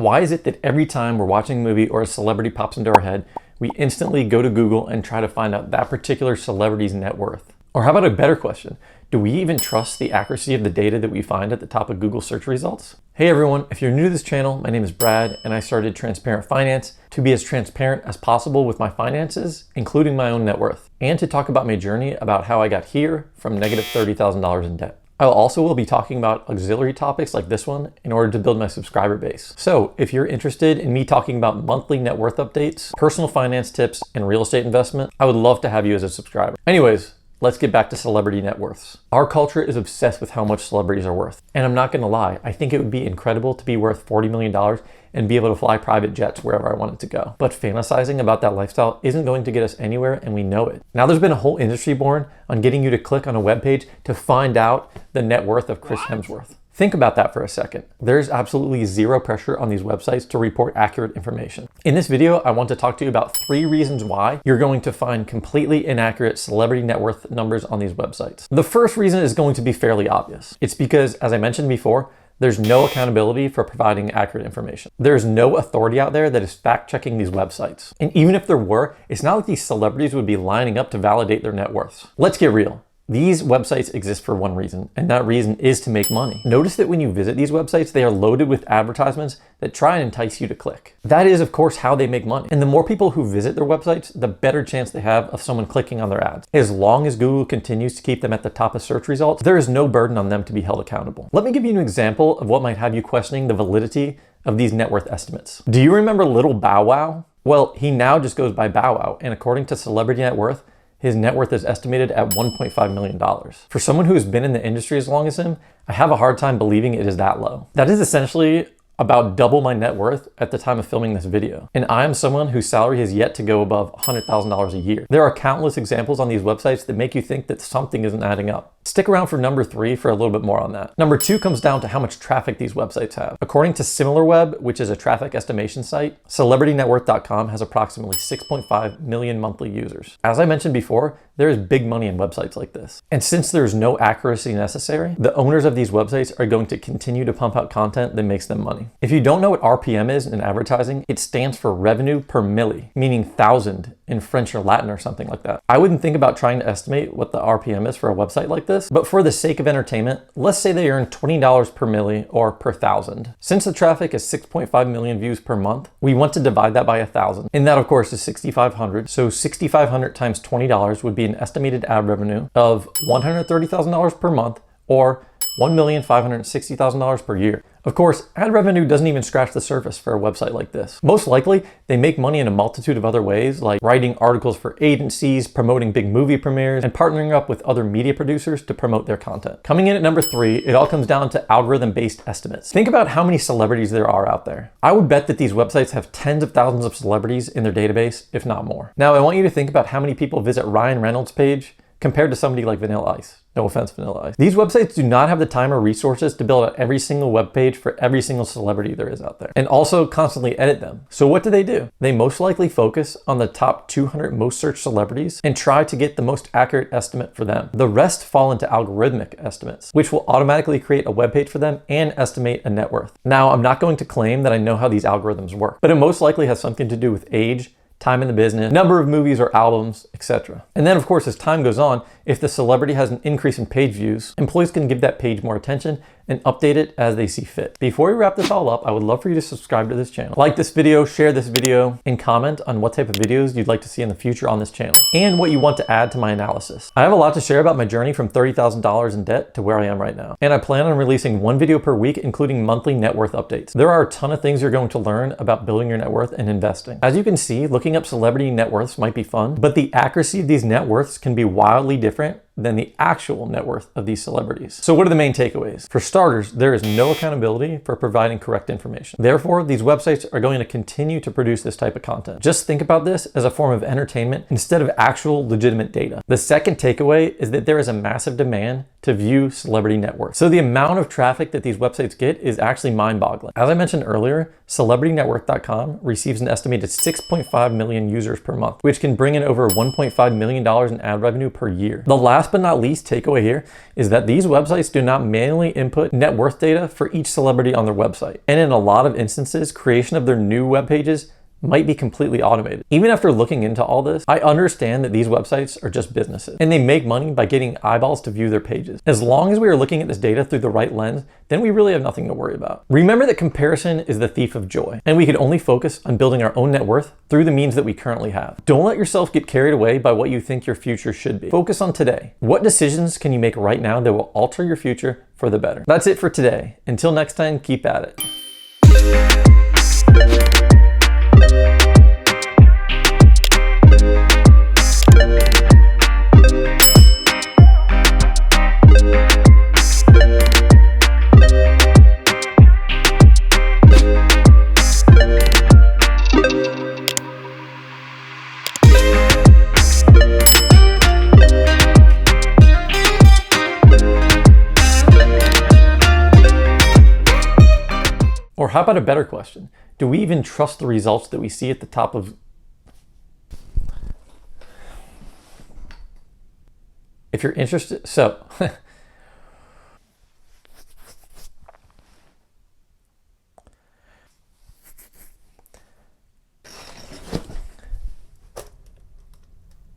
Why is it that every time we're watching a movie or a celebrity pops into our head, we instantly go to Google and try to find out that particular celebrity's net worth? Or how about a better question? Do we even trust the accuracy of the data that we find at the top of Google search results? Hey everyone, if you're new to this channel, my name is Brad and I started Transparent Finance to be as transparent as possible with my finances, including my own net worth, and to talk about my journey about how I got here from negative $30,000 in debt. I also will be talking about auxiliary topics like this one in order to build my subscriber base. So if you're interested in me talking about monthly net worth updates, personal finance tips, and real estate investment, I would love to have you as a subscriber. Anyways, let's get back to celebrity net worths. Our culture is obsessed with how much celebrities are worth. And I'm not gonna lie, I think it would be incredible to be worth $40 million and be able to fly private jets wherever I wanted to go. But fantasizing about that lifestyle isn't going to get us anywhere, and we know it. Now there's been a whole industry born on getting you to click on a webpage to find out the net worth of Chris Hemsworth. Think about that for a second. There's absolutely zero pressure on these websites to report accurate information. In this video, I want to talk to you about 3 reasons why you're going to find completely inaccurate celebrity net worth numbers on these websites. The first reason is going to be fairly obvious. It's because, as I mentioned before, there's no accountability for providing accurate information. There's no authority out there that is fact-checking these websites. And even if there were, it's not like these celebrities would be lining up to validate their net worths. Let's get real. These websites exist for one reason, and that reason is to make money. Notice that when you visit these websites, they are loaded with advertisements that try and entice you to click. That is, of course, how they make money. And the more people who visit their websites, the better chance they have of someone clicking on their ads. As long as Google continues to keep them at the top of search results, there is no burden on them to be held accountable. Let me give you an example of what might have you questioning the validity of these net worth estimates. Do you remember Little Bow Wow? Well, he now just goes by Bow Wow, and according to Celebrity Net Worth, his net worth is estimated at $1.5 million. For someone who has been in the industry as long as him, I have a hard time believing it is that low. That is essentially about double my net worth at the time of filming this video. And I am someone whose salary has yet to go above $100,000 a year. There are countless examples on these websites that make you think that something isn't adding up. Stick around for number 3 for a little bit more on that. Number 2 comes down to how much traffic these websites have. According to SimilarWeb, which is a traffic estimation site, CelebrityNetWorth.com has approximately 6.5 million monthly users. As I mentioned before, there is big money in websites like this. And since there's no accuracy necessary, the owners of these websites are going to continue to pump out content that makes them money. If you don't know what RPM is in advertising, it stands for revenue per milli, meaning thousand in French or Latin or something like that. I wouldn't think about trying to estimate what the RPM is for a website like this, but for the sake of entertainment, let's say they earn $20 per milli or per thousand. Since the traffic is 6.5 million views per month, we want to divide that by 1,000. And that of course is 6,500. So 6,500 times $20 would be an estimated ad revenue of $130,000 per month or $1,560,000 per year. Of course, ad revenue doesn't even scratch the surface for a website like this. Most likely, they make money in a multitude of other ways, like writing articles for agencies, promoting big movie premieres, and partnering up with other media producers to promote their content. Coming in at number 3, it all comes down to algorithm-based estimates. Think about how many celebrities there are out there. I would bet that these websites have tens of thousands of celebrities in their database, if not more. Now, I want you to think about how many people visit Ryan Reynolds' page compared to somebody like Vanilla Ice. No offense, Vanilla Ice. These websites do not have the time or resources to build out every single web page for every single celebrity there is out there, and also constantly edit them. So what do? They most likely focus on the top 200 most searched celebrities and try to get the most accurate estimate for them. The rest fall into algorithmic estimates, which will automatically create a web page for them and estimate a net worth. Now, I'm not going to claim that I know how these algorithms work, but it most likely has something to do with age, time in the business, number of movies or albums, etc. And then of course, as time goes on, if the celebrity has an increase in page views, employees can give that page more attention and update it as they see fit. Before we wrap this all up, I would love for you to subscribe to this channel. Like this video, share this video, and comment on what type of videos you'd like to see in the future on this channel, and what you want to add to my analysis. I have a lot to share about my journey from $30,000 in debt to where I am right now. And I plan on releasing 1 video per week, including monthly net worth updates. There are a ton of things you're going to learn about building your net worth and investing. As you can see, looking up celebrity net worths might be fun, but the accuracy of these net worths can be wildly different than the actual net worth of these celebrities. So what are the main takeaways? For starters, there is no accountability for providing correct information. Therefore, these websites are going to continue to produce this type of content. Just think about this as a form of entertainment instead of actual legitimate data. The second takeaway is that there is a massive demand to view celebrity net worth. So the amount of traffic that these websites get is actually mind-boggling. As I mentioned earlier, CelebrityNetWorth.com receives an estimated 6.5 million users per month, which can bring in over $1.5 million in ad revenue per year. The last last but not least takeaway here is that these websites do not manually input net worth data for each celebrity on their website. And in a lot of instances, creation of their new web pages might be completely automated. Even after looking into all this, I understand that these websites are just businesses and they make money by getting eyeballs to view their pages. As long as we are looking at this data through the right lens, then we really have nothing to worry about. Remember that comparison is the thief of joy, and we can only focus on building our own net worth through the means that we currently have. Don't let yourself get carried away by what you think your future should be. Focus on today. What decisions can you make right now that will alter your future for the better? That's it for today. Until next time, keep at it. Or how about a better question? Do we even trust the results that we see at the top of... If you're interested,